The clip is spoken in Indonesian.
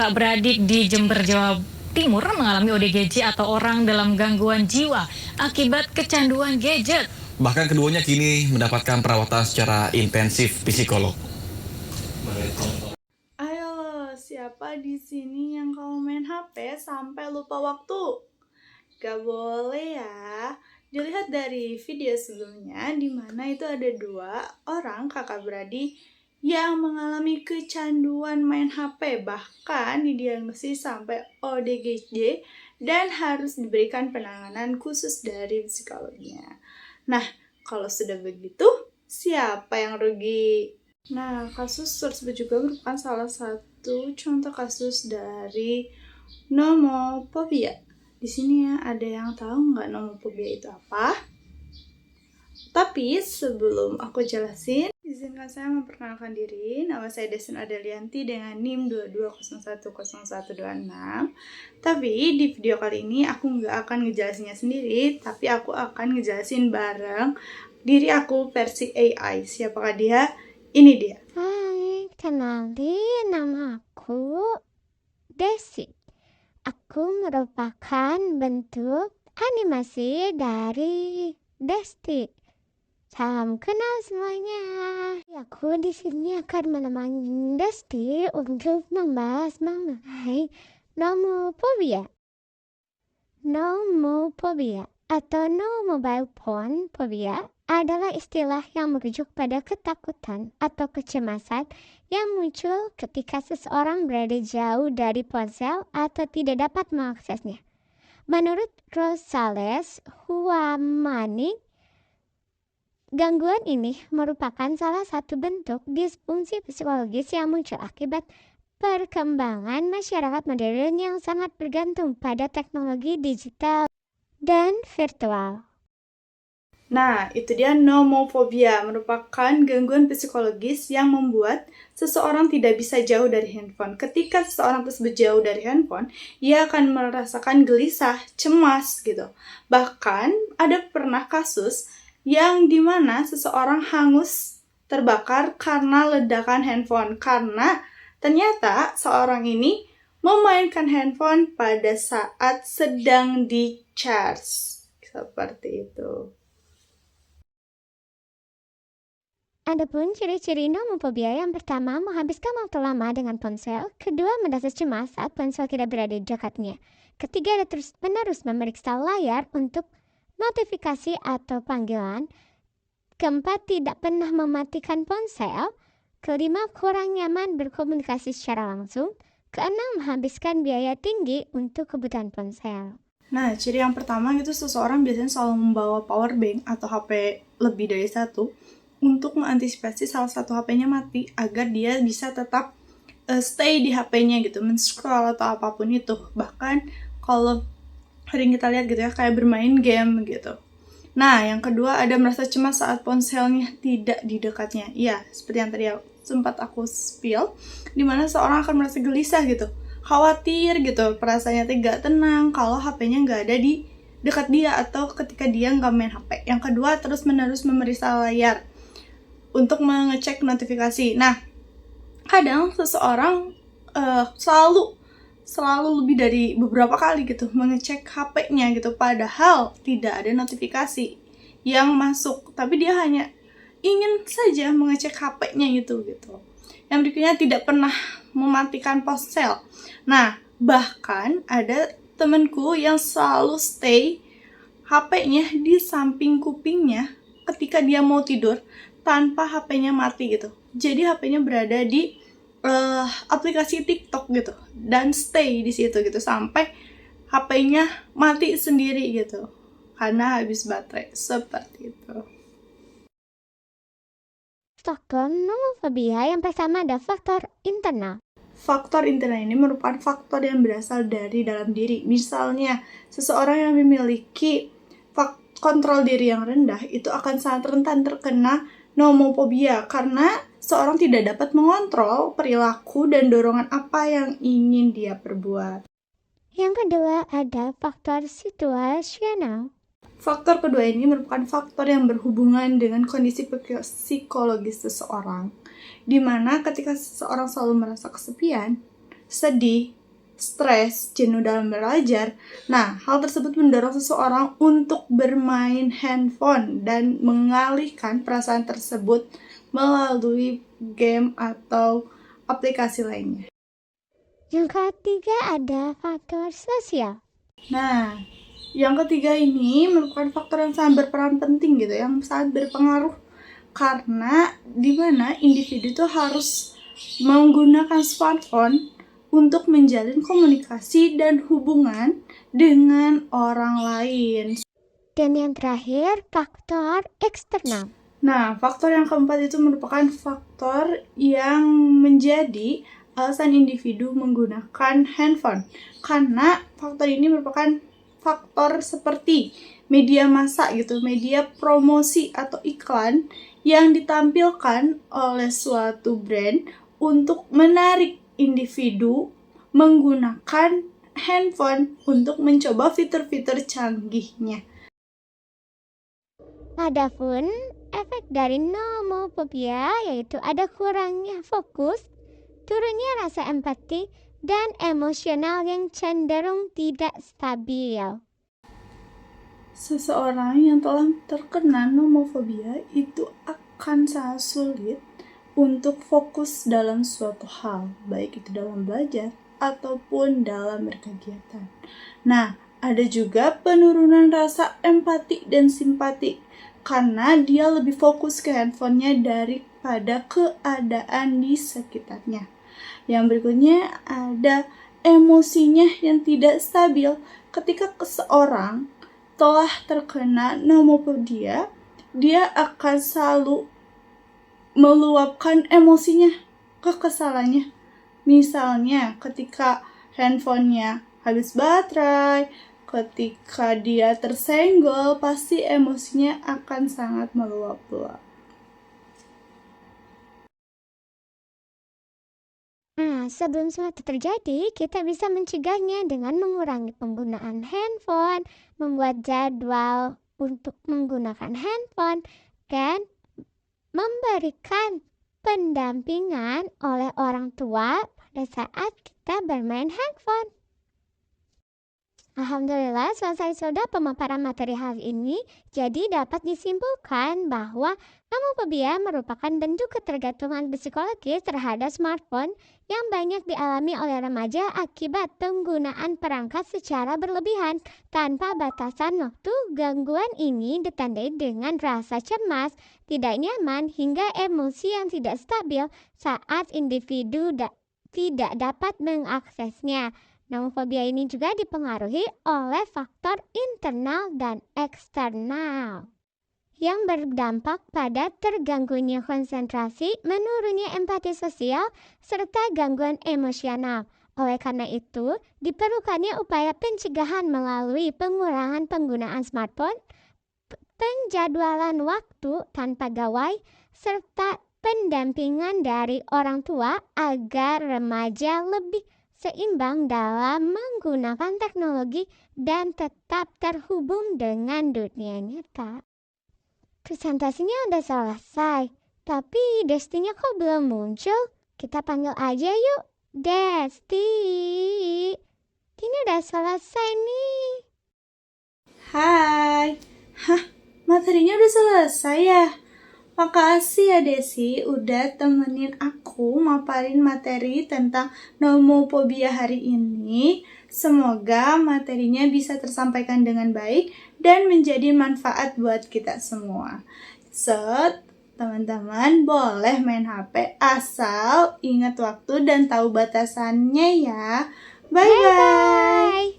Tak beradik di Jember, Jawa Timur mengalami ODGJ atau orang dalam gangguan jiwa akibat kecanduan gadget. Bahkan keduanya kini mendapatkan perawatan secara intensif psikolog. Ayo, siapa di sini yang kalau main HP sampai lupa waktu? Gak boleh ya. Dilihat dari video sebelumnya, di mana itu ada 2 orang kakak beradik yang mengalami kecanduan main HP, bahkan didiagnosis sampai ODGJ dan harus diberikan penanganan khusus dari psikologinya. Nah, kalau sudah begitu, siapa yang rugi? Nah, kasus tersebut juga merupakan salah satu contoh kasus dari nomophobia. Di sini ya, ada yang tahu nggak nomophobia itu apa? Tapi sebelum aku jelasin, izinkan saya memperkenalkan diri. Nama saya Desin Adelianti dengan NIM 22010126. Tapi di video kali ini aku nggak akan ngejelasinnya sendiri, tapi aku akan ngejelasin bareng diri aku versi AI. Siapakah dia? Ini dia. Hai, kenalin nama aku Desi. Aku merupakan bentuk animasi dari Desti. Salam kenal semuanya. Aku di sini akan menemani Desti untuk membahas mengenai nomophobia. Nomophobia atau no mobile phone phobia adalah istilah yang merujuk pada ketakutan atau kecemasan yang muncul ketika seseorang berada jauh dari ponsel atau tidak dapat mengaksesnya. Menurut Rosales Huamani, gangguan ini merupakan salah satu bentuk disfungsi psikologis yang muncul akibat perkembangan masyarakat modern yang sangat bergantung pada teknologi digital dan virtual. Nah, itu dia nomophobia, merupakan gangguan psikologis yang membuat seseorang tidak bisa jauh dari handphone. Ketika seseorang tersebut jauh dari handphone, ia akan merasakan gelisah, cemas gitu. Bahkan ada pernah kasus yang dimana seseorang hangus terbakar karena ledakan handphone. Karena ternyata seorang ini memainkan handphone pada saat sedang di-charge. Seperti itu. Adapun ciri-ciri nomophobia yang pertama menghabiskan waktu lama dengan ponsel, kedua merasa cemas saat ponsel tidak berada di dekatnya, ketiga ada terus-menerus memeriksa layar untuk notifikasi atau panggilan, keempat tidak pernah mematikan ponsel, kelima kurang nyaman berkomunikasi secara langsung, keenam menghabiskan biaya tinggi untuk kebutuhan ponsel. Nah, ciri yang pertama itu seseorang biasanya selalu membawa power bank atau HP lebih dari satu untuk mengantisipasi salah satu HP-nya mati agar dia bisa tetap stay di HP-nya gitu, men-scroll atau apapun itu. Bahkan kalau sering kita lihat gitu ya, kayak bermain game gitu. Nah, yang kedua ada merasa cemas saat ponselnya tidak di dekatnya. Iya, seperti yang tadi sempat aku spill, dimana seorang akan merasa gelisah gitu, khawatir gitu, perasaannya tidak tenang kalau HP-nya nggak ada di dekat dia atau ketika dia nggak main HP. Yang kedua, terus-menerus memeriksa layar untuk mengecek notifikasi. Nah, kadang seseorang selalu lebih dari beberapa kali gitu mengecek HP-nya gitu, padahal tidak ada notifikasi yang masuk, tapi dia hanya ingin saja mengecek HP-nya gitu. Yang berikutnya tidak pernah mematikan ponsel. Nah, bahkan ada temanku yang selalu stay HP-nya di samping kupingnya ketika dia mau tidur tanpa HP-nya mati gitu. Jadi HP-nya berada di aplikasi TikTok gitu dan stay di situ gitu sampai HP-nya mati sendiri gitu karena habis baterai. Seperti itu. Faktor nomophobia yang pertama ada faktor internal. Faktor internal ini merupakan faktor yang berasal dari dalam diri. Misalnya, seseorang yang memiliki kontrol diri yang rendah itu akan sangat rentan terkena nomophobia karena seorang tidak dapat mengontrol perilaku dan dorongan apa yang ingin dia perbuat. Yang kedua ada faktor situasional. Faktor kedua ini merupakan faktor yang berhubungan dengan kondisi psikologis seseorang, di mana ketika seseorang selalu merasa kesepian, sedih, stres, jenuh dalam belajar. Nah, hal tersebut mendorong seseorang untuk bermain handphone dan mengalihkan perasaan tersebut melalui game atau aplikasi lainnya. Yang ketiga ada faktor sosial. Nah, yang ketiga ini merupakan faktor yang sangat berperan penting gitu, yang sangat berpengaruh karena di mana individu itu harus menggunakan smartphone untuk menjalin komunikasi dan hubungan dengan orang lain. Dan yang terakhir, faktor eksternal. Nah, faktor yang keempat itu merupakan faktor yang menjadi alasan individu menggunakan handphone. Karena faktor ini merupakan faktor seperti media massa gitu, media promosi atau iklan yang ditampilkan oleh suatu brand untuk menarik individu menggunakan handphone untuk mencoba fitur-fitur canggihnya. Adapun efek dari nomophobia yaitu ada kurangnya fokus, turunnya rasa empati, dan emosional yang cenderung tidak stabil. Seseorang yang telah terkena nomophobia itu akan sangat sulit untuk fokus dalam suatu hal, baik itu dalam belajar ataupun dalam berkegiatan. Nah, ada juga penurunan rasa empati dan simpati karena dia lebih fokus ke handphonenya daripada keadaan di sekitarnya. Yang berikutnya ada emosinya yang tidak stabil. Ketika seseorang telah terkena nomophobia, dia akan selalu meluapkan emosinya, kekesalannya. Misalnya ketika handphonenya habis baterai, ketika dia tersenggol, pasti emosinya akan sangat meluap-luap. Nah, sebelum sesuatu terjadi, kita bisa mencegahnya dengan mengurangi penggunaan handphone, membuat jadwal untuk menggunakan handphone, dan memberikan pendampingan oleh orang tua pada saat kita bermain handphone. Alhamdulillah, selesai sudah pemaparan materi hari ini. Jadi dapat disimpulkan bahwa nomophobia merupakan bentuk ketergantungan psikologis terhadap smartphone yang banyak dialami oleh remaja akibat penggunaan perangkat secara berlebihan tanpa batasan waktu. Gangguan ini ditandai dengan rasa cemas, tidak nyaman, hingga emosi yang tidak stabil saat individu tidak dapat mengaksesnya. Nomophobia ini juga dipengaruhi oleh faktor internal dan eksternal yang berdampak pada terganggunya konsentrasi, menurunnya empati sosial, serta gangguan emosional. Oleh karena itu, diperlukannya upaya pencegahan melalui pengurangan penggunaan smartphone, penjadwalan waktu tanpa gawai, serta pendampingan dari orang tua agar remaja lebih seimbang dalam menggunakan teknologi dan tetap terhubung dengan dunia nyata. Presentasinya udah selesai, tapi Destinya kok belum muncul? Kita panggil aja yuk. Desti, ini udah selesai nih. Hai, materinya udah selesai ya? Makasih ya Desi udah temenin aku maparin materi tentang nomophobia hari ini. Semoga materinya bisa tersampaikan dengan baik dan menjadi manfaat buat kita semua. Teman-teman boleh main HP asal ingat waktu dan tahu batasannya ya. Bye-bye.